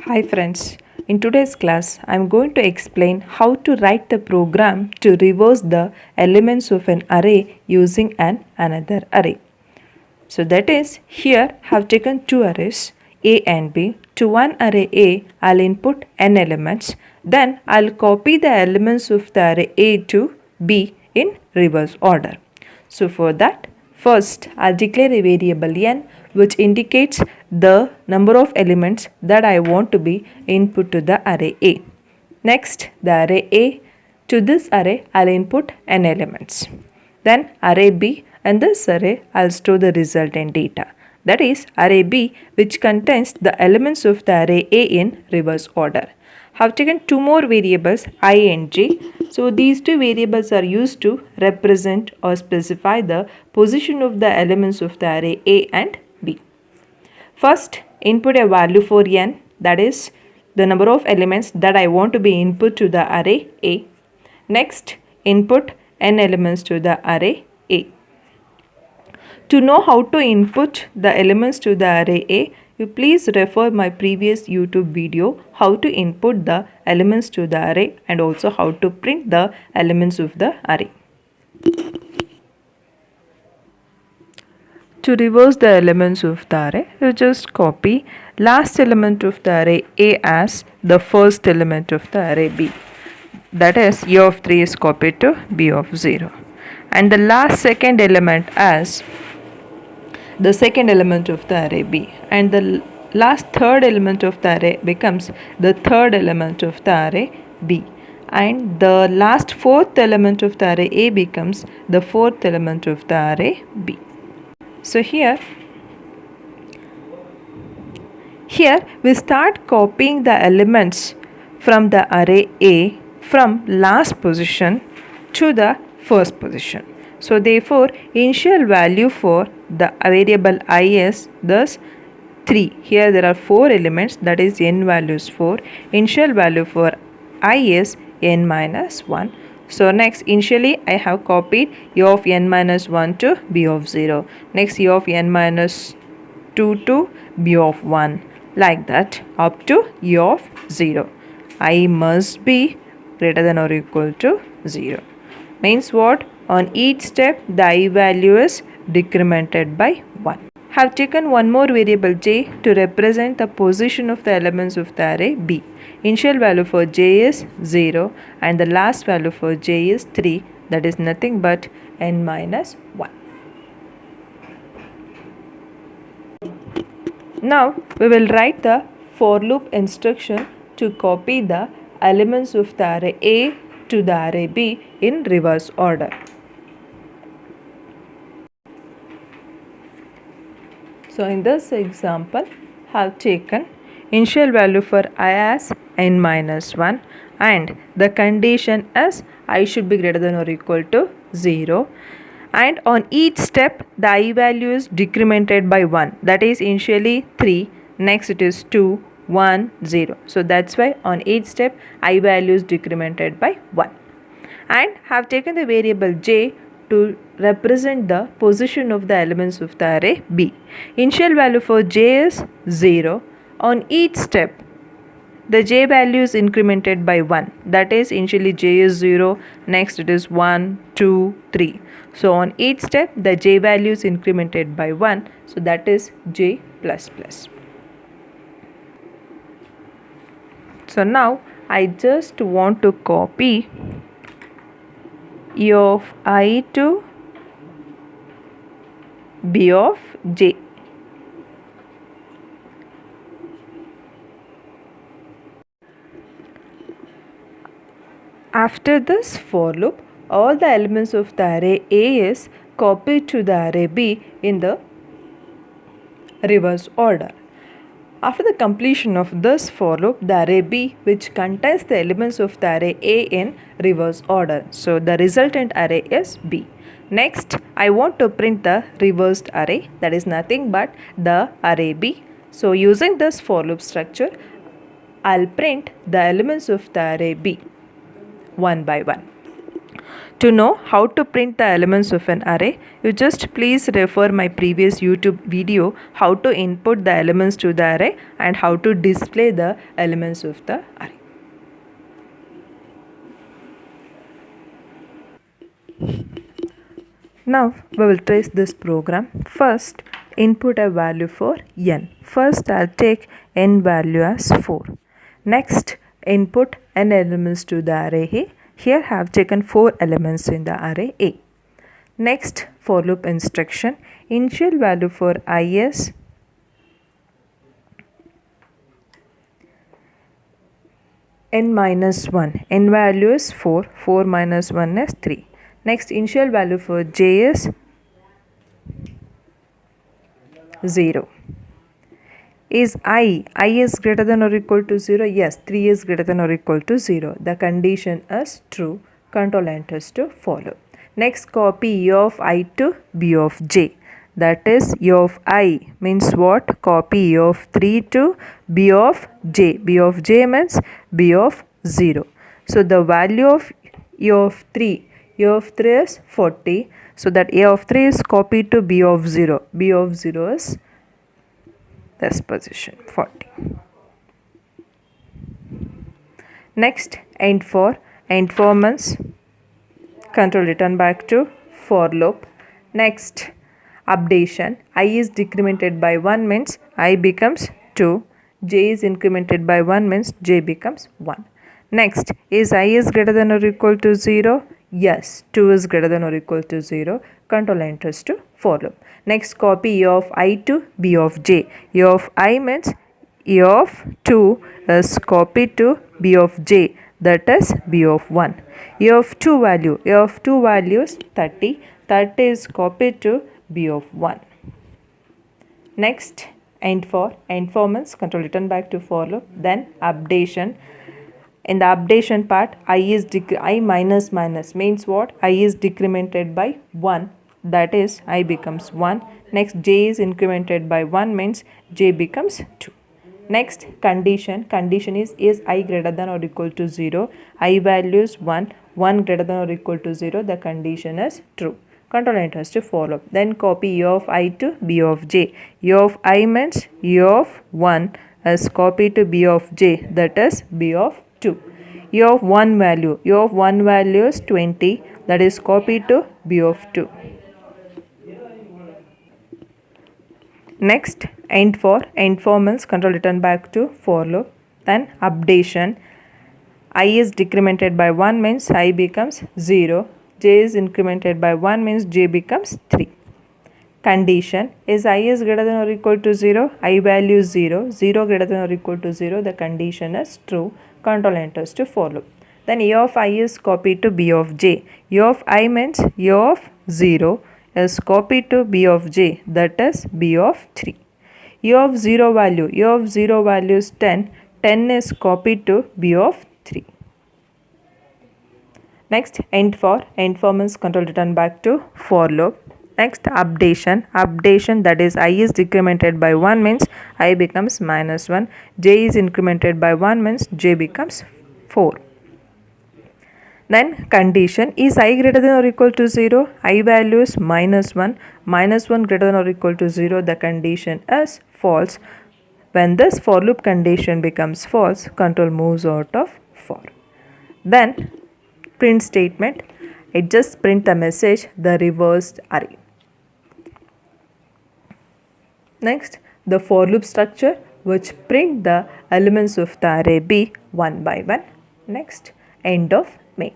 Hi friends, in today's class I am going to explain how to write the program to reverse the elements of an array using another array. So that is, here I have taken two arrays A and B. To one array A I'll input n elements, then I'll copy the elements of the array A to B in reverse order. So for that, first I'll declare a variable n which indicates the number of elements that I want to be input to the array A. Next, the array A, to this array I'll input n elements. Then array B, and this array I'll store the resultant data. That is array B, which contains the elements of the array A in reverse order. Have taken two more variables I and j. So these two variables are used to represent or specify the position of the elements of the array A and B. First, input a value for n, that is the number of elements that I want to be input to the array A. Next, input n elements to the array A. To know how to input the elements to the array A, you please refer my previous YouTube video how to input the elements to the array and also how to print the elements of the array. To reverse the elements of the array, you just copy last element of the array A as the first element of the array B. That is, A of 3 is copied to B of 0. And the last second element as the second element of the array B. And the last third element of the array becomes the third element of the array B. And the last fourth element of the array A becomes the fourth element of the array B. So here we start copying the elements from the array A from last position to the first position. So therefore, initial value for the variable I is thus 3. Here there are 4 elements, that is n values 4. Initial value for I is n minus 1. So next, initially I have copied A of n minus 1 to B of 0. Next, A of n minus 2 to B of 1. Like that up to A of 0. I must be greater than or equal to 0. Means what? On each step the I value is decremented by 1. Have taken one more variable j to represent the position of the elements of the array B. Initial value for j is 0 and the last value for j is 3, that is nothing but n minus 1. Now we will write the for loop instruction to copy the elements of the array A to the array B in reverse order. So in this example, have taken initial value for I as n minus 1 and the condition is I should be greater than or equal to 0, and on each step the I value is decremented by 1, that is initially 3, next it is 2, 1, 0. So that's why on each step I value is decremented by 1. And have taken the variable j to represent the position of the elements of the array B. Initial value for j is 0. On each step the j value is incremented by 1, that is initially j is 0, next it is 1, 2, 3. So on each step the j value is incremented by 1, so that is j plus plus. So now I just want to copy A of I to B of j. After this for loop, all the elements of the array A is copied to the array B in the reverse order. After the completion of this for loop, the array B, which contains the elements of the array A in reverse order. So the resultant array is B. Next, I want to print the reversed array, that is nothing but the array B. So using this for loop structure, I'll print the elements of the array B one by one. To know how to print the elements of an array, you just please refer my previous YouTube video how to input the elements to the array and how to display the elements of the array. Now we will trace this program. First, input a value for n. First, I'll take n value as 4. Next, input n elements to the array A. Here I have taken 4 elements in the array A. Next, for loop instruction. Initial value for I is n minus 1. N value is 4. 4 minus 1 is 3. Next, initial value for j is 0. Is I is greater than or equal to 0? Yes, 3 is greater than or equal to 0. The condition is true. Control enters to follow. Next, copy E of I to B of j. That is, E of I means what? Copy E of 3 to B of j. B of j means B of 0. So, the value of E of 3 is 40. So, that A of 3 is copied to B of 0. B of 0 is this position 40. Next, end for means control return back to for loop. Next, updation. I is decremented by 1 means I becomes 2. J is incremented by 1 means J becomes 1. Next, is I is greater than or equal to 0? Yes, 2 is greater than or equal to 0. Control enters to for loop. Next, copy E of I to B of j. E of I means E of 2 is copied to B of j, that is B of 1. E of 2 value is 30. 30 is copied to B of 1. Next, end for means control return back to for loop. Then updation. In the updation part, I minus means what? I is decremented by 1, that is I becomes 1. Next, j is incremented by 1 means j becomes 2. Next, condition is I greater than or equal to 0. I value is 1 greater than or equal to 0. The condition is true. Control enters to follow. Then copy E of I to B of j. E of I means E of 1 is copied to B of j, that is B of 2. E of 1 value is 20, that is copied to B of 2. Next, end for means control return back to for loop. Then updation. I is decremented by 1 means I becomes 0. J is incremented by 1 means J becomes 3. Condition is I is greater than or equal to 0. I value is 0. 0 greater than or equal to 0. The condition is true. Control enters to for loop. Then E of I is copied to B of j. E of I means E of 0 is copied to B of j, that is B of 3. E of 0 value is 10. 10 is copied to B of 3. Next, end for means control return back to for loop. Next, updation, that is I is decremented by 1 means I becomes minus 1. J is incremented by 1 means J becomes 4. Then condition is I greater than or equal to 0. I value is minus 1. Minus 1 greater than or equal to 0. The condition is false. When this for loop condition becomes false, control moves out of for. Then print statement. It just print the message, the reversed array. Next, the for loop structure which print the elements of the array B one by one. Next, end of main.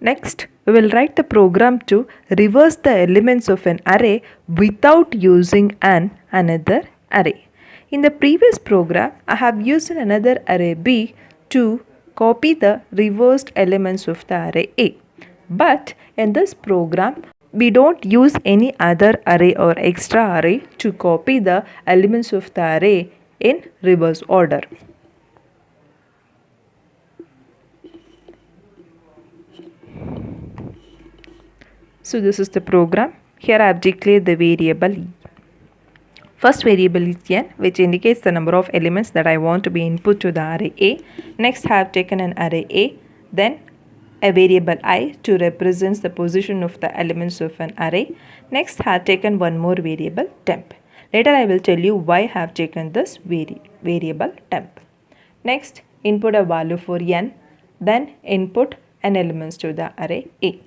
Next, we will write the program to reverse the elements of an array without using another array. In the previous program, I have used another array B to copy the reversed elements of the array A. But in this program, we don't use any other array or extra array to copy the elements of the array in reverse order. So this is the program. Here I have declared the variable First variable is n, which indicates the number of elements that I want to be input to the array A. Next, I have taken an array A, then a variable I to represent the position of the elements of an array. Next, I have taken one more variable temp. Later, I will tell you why I have taken this variable temp. Next, input a value for n, then input an elements to the array A.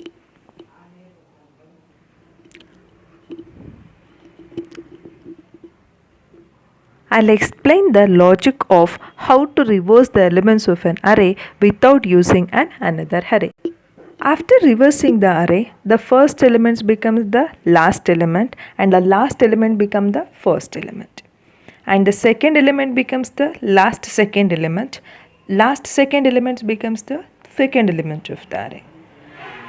I'll explain the logic of how to reverse the elements of an array without using another array. After reversing the array, the first element becomes the last element and the last element becomes the first element. And the second element becomes the last second element. Last second element becomes the second element of the array.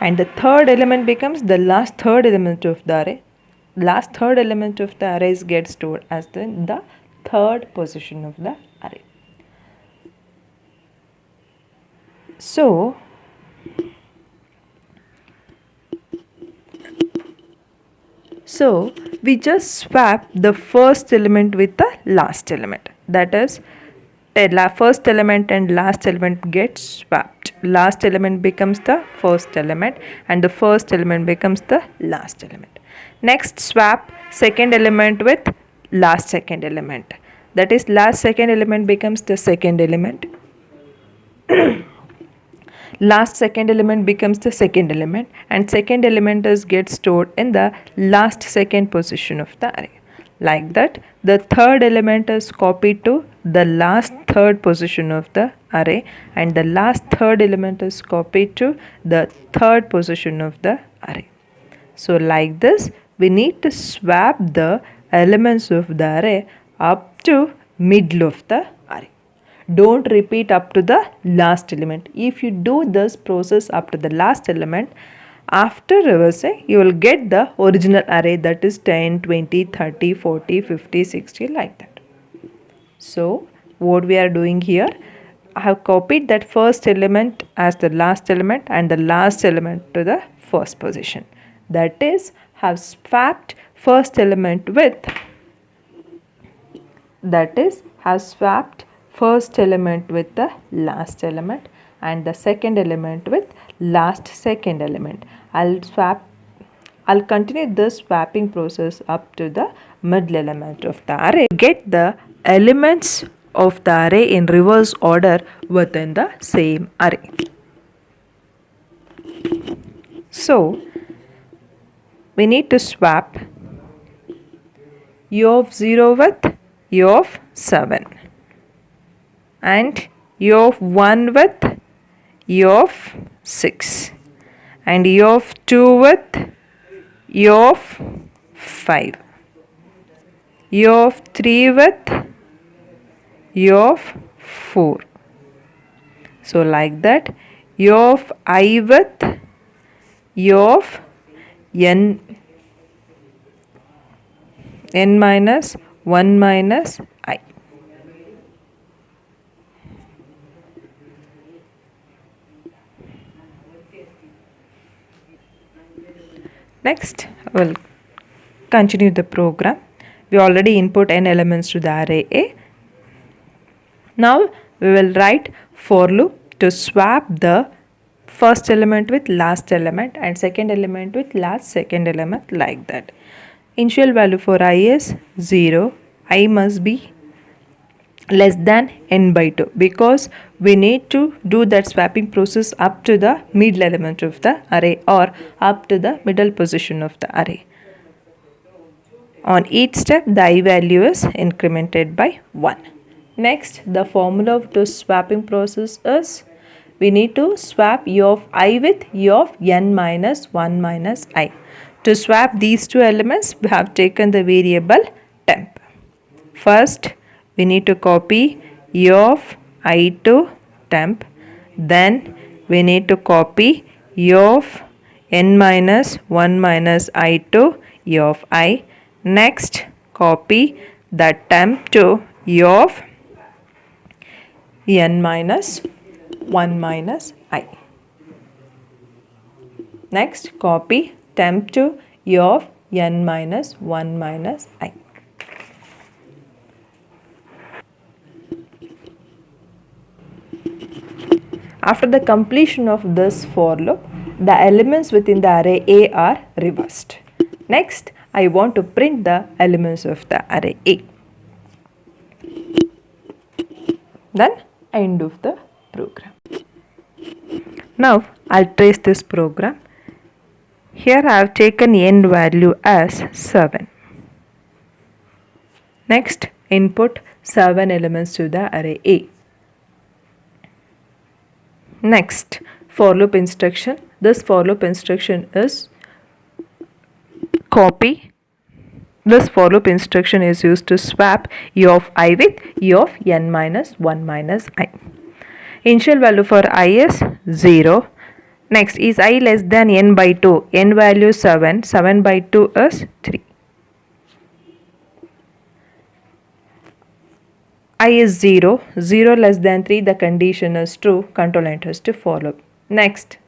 And the third element becomes the last third element of the array. Last third element of the arrays gets stored as the third position of the array. So we just swap the first element with the last element. That is, the first element and last element get swapped. Last element becomes the first element and the first element becomes the last element. Next, swap second element with last second element. That is, last second element becomes the second element. Last second element becomes the second element and second element is get stored in the last second position of the array. Like that, the third element is copied to the last third position of the array and the last third element is copied to the third position of the array. So like this, we need to swap the elements of the array up to middle of the array. Don't repeat up to the last element. If you do this process up to the last element, after reversing, you will get the original array, that is 10, 20, 30, 40, 50, 60, like that. So what we are doing here, I have copied that first element as the last element and the last element to the first position. That is, have swapped first element with first element with the last element and the second element with last second element. I'll continue this swapping process up to the middle element of the array. Get the elements of the array in reverse order within the same array. So we need to swap u of 0 with u of 7 and u of 1 with u of 6 and u of 2 with u of 5, u of 3 with u of 4. So like that, u of I with u of n minus 1 minus I. Next, we'll continue the program. We already input n elements to the array A. Now we will write for loop to swap the first element with last element and second element with last second element, like that. Initial value for I is 0. I must be less than n by 2 because we need to do that swapping process up to the middle element of the array or up to the middle position of the array. On each step, the I value is incremented by 1. Next, the formula to swapping process is we need to swap u of I with u of n minus 1 minus I. To swap these two elements, we have taken the variable temp. First, we need to copy u of I to temp. Then we need to copy u of n minus 1 minus I to u of I. Next, copy the temp to u of n minus 1 minus I. Next, copy temp to u of n minus 1 minus I. After the completion of this for loop, the elements within the array A are reversed. Next, I want to print the elements of the array A. Then end of the program. Now I'll trace this program. Here I have taken n value as 7. Next, input 7 elements to the array A. Next, for loop instruction. This for loop instruction is copy. This for loop instruction is used to swap u of I with u of n minus 1 minus I. Initial value for I is 0. Next, is I less than n by 2? N value 7. 7 by 2 is 3. I is 0. 0 less than 3. The condition is true. Control enters to for loop. Next,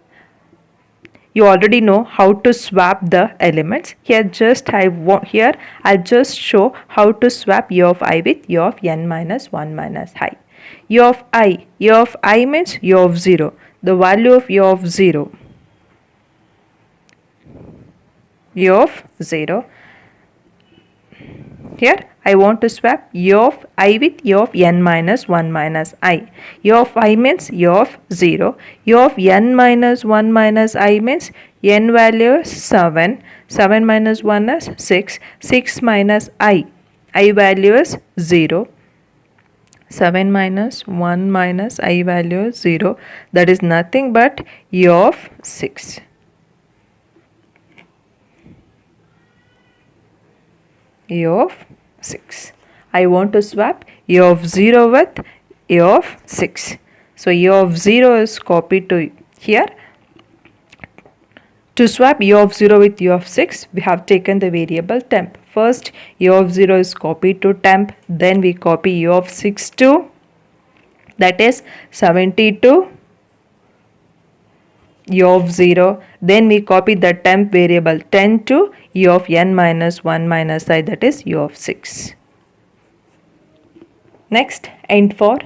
you already know how to swap the elements. Here I'll just show how to swap u of I with u of n minus 1 minus I. U of I means u of 0. The value of u of 0. U of 0. Here I want to swap u of I with u of n minus 1 minus I. U of I means u of 0. U of n minus 1 minus I means n value is 7. 7 minus 1 is 6. 6 minus I. I value is 0. 7 minus 1 minus I value is 0. That is nothing but u of 6. U of 6. I want to swap u of 0 with u of 6. So u of 0 is copied to here. To swap u of 0 with u of 6, we have taken the variable temp. First, u of 0 is copied to temp. Then we copy u of 6 to, that is 72 u of 0. Then we copy the temp variable 10 to u of n minus 1 minus I, that is u of 6. Next, end for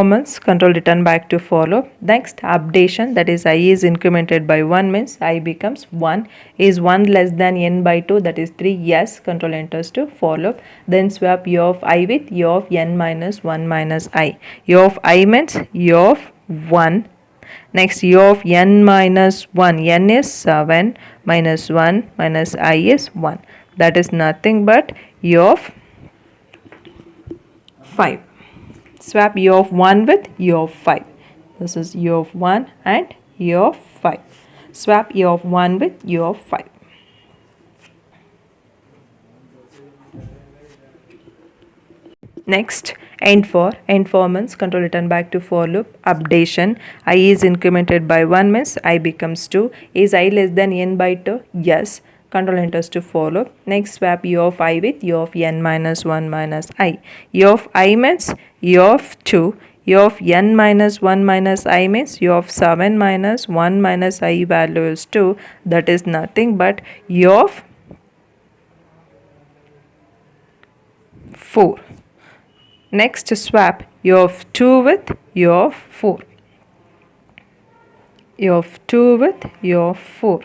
means control return back to for loop. Next, updation, that is I is incremented by 1 means I becomes 1. Is 1 less than n by 2, that is 3? Yes, control enters to for loop. Then swap u of I with u of n minus 1 minus I. U of I means u of 1. Next, u of n minus 1. N is 7 minus 1 minus I is 1. That is nothing but u of 5. Swap u of 1 with u of 5. This is u of 1 and u of 5. Swap u of 1 with u of 5. Next, end for means control return back to for loop. Updation, I is incremented by 1 means I becomes 2. Is I less than n by 2? Yes. Control enters to for loop. Next, swap u of I with u of n minus 1 minus I. U of I means u of 2. U of n minus 1 minus I means u of 7 minus 1 minus I value is 2. That is nothing but u of 4. Next, swap u of 2 with u of 4. U of 2 with u of 4.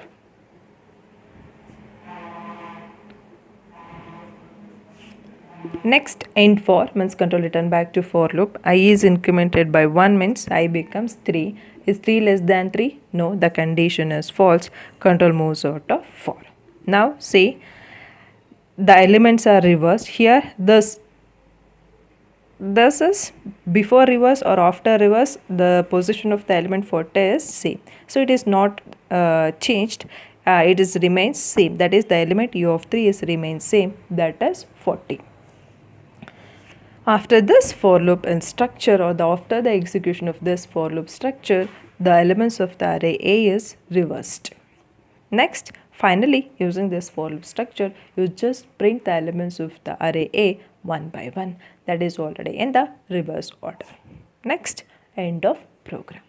Next, end for means control return back to for loop. I is incremented by 1 means I becomes 3. Is 3 less than 3? No, the condition is false. Control moves out of for. Now say the elements are reversed. Here this is before reverse or after reverse, the position of the element 40 is same. So it is not changed. It is remains same. That is the element u of 3 is remains same. That is 40. After this for loop in structure or after the execution of this for loop structure, the elements of the array A is reversed. Next, finally, using this for loop structure, you just print the elements of the array A one by one. That is already in the reverse order. Next, end of program.